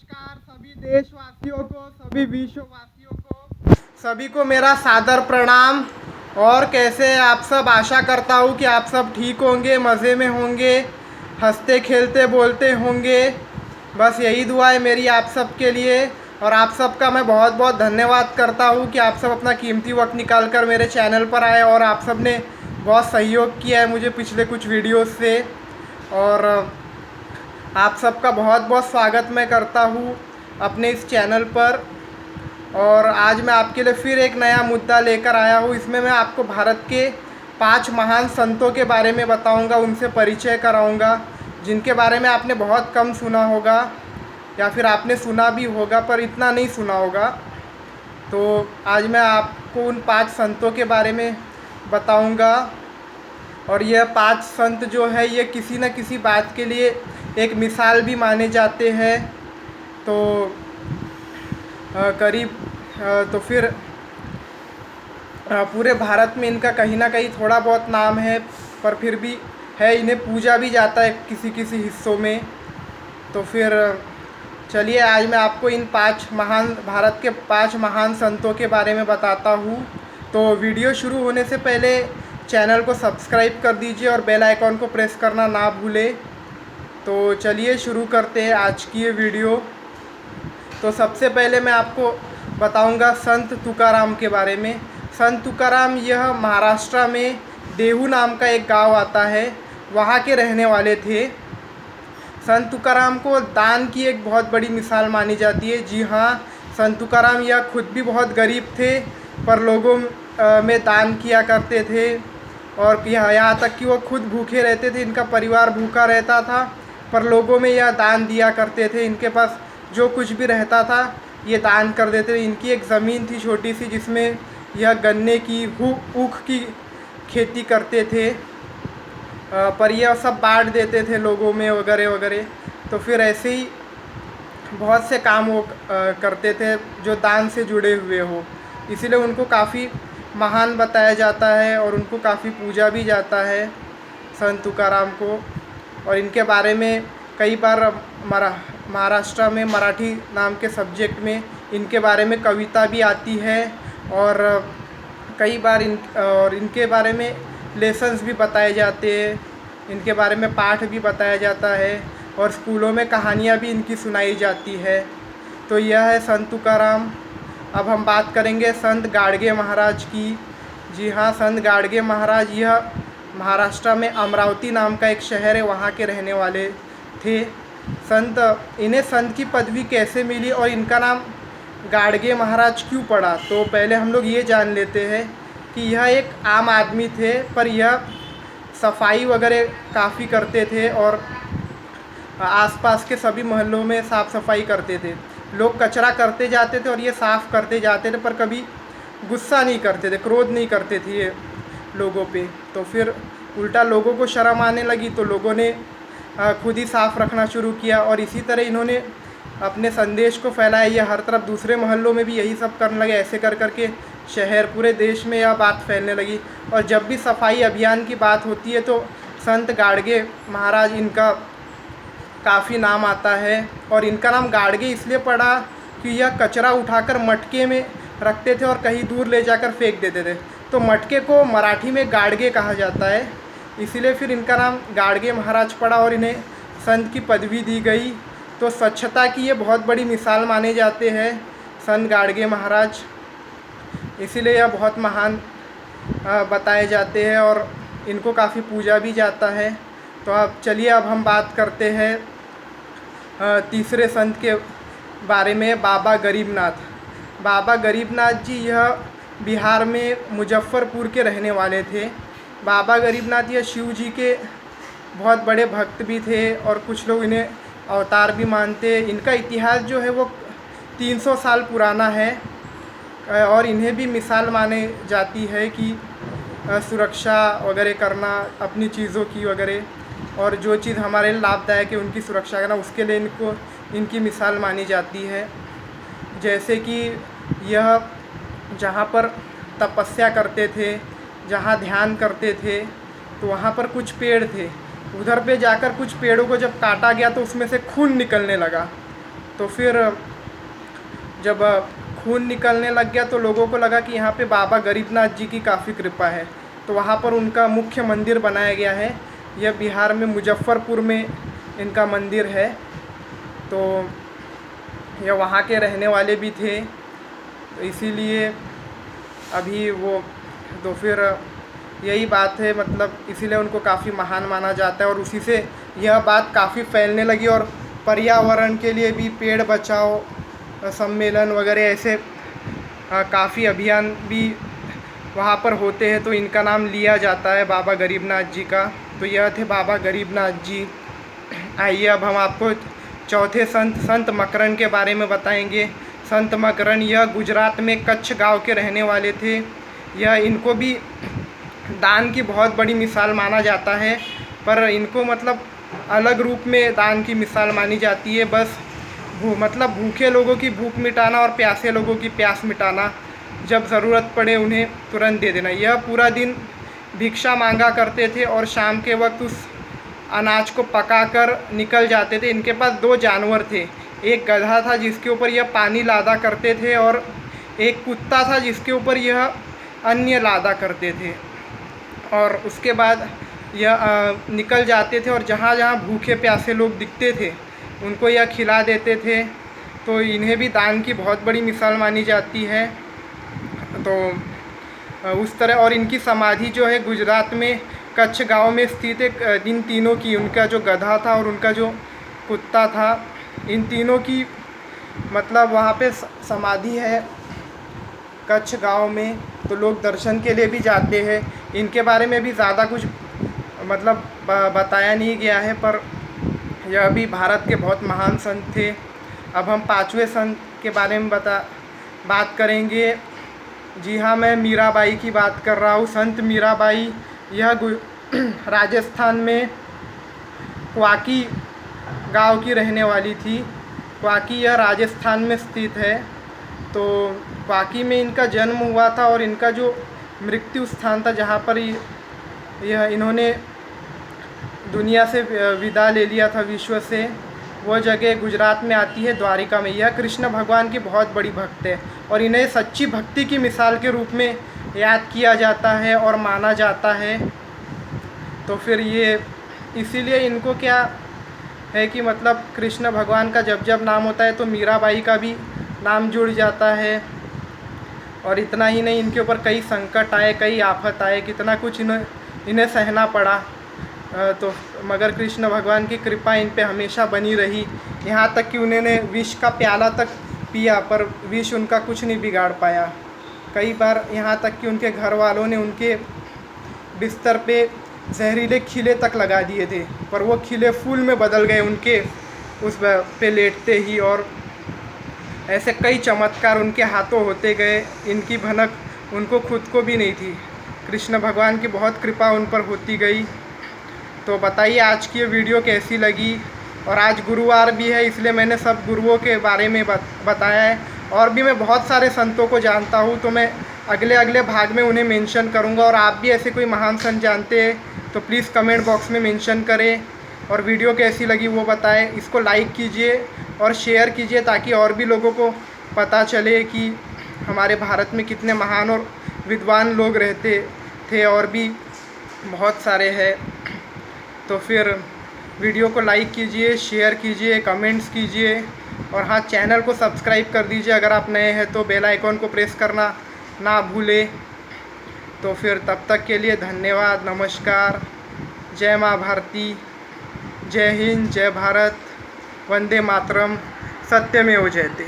नमस्कार सभी देशवासियों को, सभी विश्ववासियों को, सभी को मेरा सादर प्रणाम। और कैसे हैं आप सब? आशा करता हूँ कि आप सब ठीक होंगे, मज़े में होंगे, हंसते खेलते बोलते होंगे। बस यही दुआ है मेरी आप सब के लिए। और आप सबका मैं बहुत बहुत धन्यवाद करता हूँ कि आप सब अपना कीमती वक्त निकाल कर मेरे चैनल पर आए और आप सब ने बहुत सहयोग किया है मुझे पिछले कुछ वीडियोस से। और आप सबका बहुत बहुत स्वागत मैं करता हूँ अपने इस चैनल पर। और आज मैं आपके लिए फिर एक नया मुद्दा लेकर आया हूँ। इसमें मैं आपको भारत के 5 महान संतों के बारे में बताऊँगा, उनसे परिचय कराऊँगा, जिनके बारे में आपने बहुत कम सुना होगा या फिर आपने सुना भी होगा पर इतना नहीं सुना होगा। तो आज मैं आपको उन 5 संतों के बारे में बताऊँगा। और यह 5 संत जो है ये किसी न किसी बात के लिए एक मिसाल भी माने जाते हैं। तो तो फिर पूरे भारत में इनका कहीं ना कहीं थोड़ा बहुत नाम है, पर फिर भी है, इन्हें पूजा भी जाता है किसी किसी हिस्सों में। तो फिर चलिए आज मैं आपको इन 5 महान भारत के 5 महान संतों के बारे में बताता हूँ। तो वीडियो शुरू होने से पहले चैनल को सब्सक्राइब कर दीजिए और बेल आइकॉन को प्रेस करना ना भूलें। तो चलिए शुरू करते हैं आज की ये वीडियो। तो सबसे पहले मैं आपको बताऊंगा संत तुकाराम के बारे में। संत तुकाराम यह महाराष्ट्र में देहू नाम का एक गांव आता है, वहाँ के रहने वाले थे। संत तुकाराम को दान की एक बहुत बड़ी मिसाल मानी जाती है। जी हाँ, संत तुकाराम यह खुद भी बहुत गरीब थे, पर लोगों में दान किया करते थे। और यहाँ तक कि वो खुद भूखे रहते थे, इनका परिवार भूखा रहता था, पर लोगों में यह दान दिया करते थे। इनके पास जो कुछ भी रहता था ये दान कर देते थे। इनकी एक ज़मीन थी छोटी सी, जिसमें यह गन्ने की ऊख की खेती करते थे, पर यह सब बांट देते थे लोगों में वगैरह वगैरह। तो फिर ऐसे ही बहुत से काम वो करते थे जो दान से जुड़े हुए हो, इसीलिए उनको काफ़ी महान बताया जाता है और उनको काफ़ी पूजा भी जाता है संत तुकाराम को। और इनके बारे में कई बार महाराष्ट्र में मराठी नाम के सब्जेक्ट में इनके बारे में कविता भी आती है। और कई बार इनके बारे में लेसन्स भी बताए जाते हैं, इनके बारे में पाठ भी बताया जाता है और स्कूलों में कहानियाँ भी इनकी सुनाई जाती है। तो यह है संत तुकाराम। अब हम बात करेंगे संत गाडगे महाराज की। जी हाँ, संत गाडगे महाराज यह महाराष्ट्र में अमरावती नाम का एक शहर है, वहाँ के रहने वाले थे। इन्हें संत की पदवी कैसे मिली और इनका नाम गाडगे महाराज क्यों पड़ा, तो पहले हम लोग ये जान लेते हैं कि यह एक आम आदमी थे, पर यह सफाई वगैरह काफ़ी करते थे और आसपास के सभी मोहल्लों में साफ़ सफाई करते थे। लोग कचरा करते जाते थे और ये साफ़ करते जाते थे, पर कभी गुस्सा नहीं करते थे, क्रोध नहीं करते थे ये लोगों पे। तो फिर उल्टा लोगों को शर्म आने लगी, तो लोगों ने खुद ही साफ़ रखना शुरू किया और इसी तरह इन्होंने अपने संदेश को फैलाया। ये हर तरफ दूसरे मोहल्लों में भी यही सब करने लगे। ऐसे कर करके शहर पूरे देश में यह बात फैलने लगी। और जब भी सफाई अभियान की बात होती है तो संत गाडगे महाराज इनका काफ़ी नाम आता है। और इनका नाम गाडगे इसलिए पड़ा कि यह कचरा उठाकर मटके में रखते थे और कहीं दूर ले जाकर फेंक देते थे। तो मटके को मराठी में गाडगे कहा जाता है, इसीलिए फिर इनका नाम गाडगे महाराज पड़ा और इन्हें संत की पदवी दी गई। तो स्वच्छता की ये बहुत बड़ी मिसाल माने जाते हैं संत गाडगे महाराज, इसीलिए यह बहुत महान बताए जाते हैं और इनको काफ़ी पूजा भी जाता है। तो अब चलिए अब हम बात करते हैं तीसरे संत के बारे में, बाबा गरीबनाथ। बाबा गरीबनाथ जी यह बिहार में मुजफ्फरपुर के रहने वाले थे। बाबा गरीबनाथ यह शिव जी के बहुत बड़े भक्त भी थे और कुछ लोग इन्हें अवतार भी मानते। इनका इतिहास जो है वो 300 साल पुराना है और इन्हें भी मिसाल माने जाती है कि सुरक्षा वगैरह करना अपनी चीज़ों की वगैरह, और जो चीज़ हमारे लिए लाभदायक है उनकी सुरक्षा करना, उसके लिए इनकी मिसाल मानी जाती है। जैसे कि यह जहाँ पर तपस्या करते थे, जहाँ ध्यान करते थे, तो वहाँ पर कुछ पेड़ थे। उधर पे जाकर कुछ पेड़ों को जब काटा गया तो उसमें से खून निकलने लगा। तो फिर जब खून निकलने लग गया तो लोगों को लगा कि यहाँ पे बाबा गरीबनाथ जी की काफ़ी कृपा है, तो वहाँ पर उनका मुख्य मंदिर बनाया गया है। यह बिहार में मुजफ्फरपुर में इनका मंदिर है। तो यह वहाँ के रहने वाले भी थे, तो इसीलिए अभी वो, तो फिर यही बात है, मतलब इसीलिए उनको काफ़ी महान माना जाता है। और उसी से यह बात काफ़ी फैलने लगी और पर्यावरण के लिए भी पेड़ बचाओ सम्मेलन वगैरह ऐसे काफ़ी अभियान भी वहाँ पर होते हैं, तो इनका नाम लिया जाता है बाबा गरीबनाथ जी का। तो यह थे बाबा गरीबनाथ जी। आइए अब हम आपको चौथे संत मकरन के बारे में बताएंगे। संत मकरन यह गुजरात में कच्छ गांव के रहने वाले थे। यह इनको भी दान की बहुत बड़ी मिसाल माना जाता है, पर इनको मतलब अलग रूप में दान की मिसाल मानी जाती है। बस मतलब भूखे लोगों की भूख मिटाना और प्यासे लोगों की प्यास मिटाना, जब ज़रूरत पड़े उन्हें तुरंत दे देना। यह पूरा दिन भिक्षा मांगा करते थे और शाम के वक्त उस अनाज को पकाकर निकल जाते थे। इनके पास 2 जानवर थे, एक गधा था जिसके ऊपर यह पानी लादा करते थे और एक कुत्ता था जिसके ऊपर यह अन्य लादा करते थे। और उसके बाद यह निकल जाते थे और जहाँ जहाँ भूखे प्यासे लोग दिखते थे उनको यह खिला देते थे। तो इन्हें भी दान की बहुत बड़ी मिसाल मानी जाती है। तो उस तरह, और इनकी समाधि जो है गुजरात में कच्छ गांव में स्थित है। इन तीनों की, उनका जो गधा था और उनका जो कुत्ता था, इन तीनों की मतलब वहाँ पे समाधि है कच्छ गांव में। तो लोग दर्शन के लिए भी जाते हैं। इनके बारे में भी ज़्यादा कुछ मतलब बताया नहीं गया है, पर यह भी भारत के बहुत महान संत थे। अब हम 5वें संत के बारे में बात करेंगे। जी हाँ, मैं मीराबाई की बात कर रहा हूँ। संत मीराबाई यह राजस्थान में क्वाकी गांव की रहने वाली थी। क्वाकी यह राजस्थान में स्थित है। तो क्वाकी में इनका जन्म हुआ था और इनका जो मृत्यु स्थान था, जहाँ पर यह इन्होंने दुनिया से विदा ले लिया था, विश्व से, वह जगह गुजरात में आती है, द्वारिका में। यह कृष्ण भगवान की बहुत बड़ी भक्त है और इन्हें सच्ची भक्ति की मिसाल के रूप में याद किया जाता है और माना जाता है। तो फिर ये इसीलिए इनको क्या है कि मतलब कृष्ण भगवान का जब जब नाम होता है तो मीराबाई का भी नाम जुड़ जाता है। और इतना ही नहीं, इनके ऊपर कई संकट आए, कई आफत आए, कितना कुछ इन्हें सहना पड़ा, तो मगर कृष्ण भगवान की कृपा इन पे हमेशा बनी रही। यहाँ तक कि उन्होंने विष का प्याला तक पिया, पर विष उनका कुछ नहीं बिगाड़ पाया। कई बार यहाँ तक कि उनके घर वालों ने उनके बिस्तर पे जहरीले खिले तक लगा दिए थे, पर वो खिले फूल में बदल गए उनके उस पे लेटते ही। और ऐसे कई चमत्कार उनके हाथों होते गए, इनकी भनक उनको खुद को भी नहीं थी। कृष्ण भगवान की बहुत कृपा उन पर होती गई। तो बताइए आज की ये वीडियो कैसी लगी। और आज गुरुवार भी है, इसलिए मैंने सब गुरुओं के बारे में बताया है। और भी मैं बहुत सारे संतों को जानता हूँ, तो मैं अगले भाग में उन्हें मेंशन करूँगा। और आप भी ऐसे कोई महान संत जानते हैं तो प्लीज़ कमेंट बॉक्स में मेंशन करें। और वीडियो कैसी लगी वो बताएं। इसको लाइक कीजिए और शेयर कीजिए ताकि और भी लोगों को पता चले कि हमारे भारत में कितने महान और विद्वान लोग रहते थे, और भी बहुत सारे हैं। तो फिर वीडियो को लाइक कीजिए, शेयर कीजिए, कमेंट्स कीजिए, और हाँ, चैनल को सब्सक्राइब कर दीजिए अगर आप नए हैं तो। बेल आइकॉन को प्रेस करना ना भूलें। तो फिर तब तक के लिए धन्यवाद, नमस्कार, जय माँ भारती, जय हिंद, जय भारत, वंदे मातरम, सत्यमेव जयते।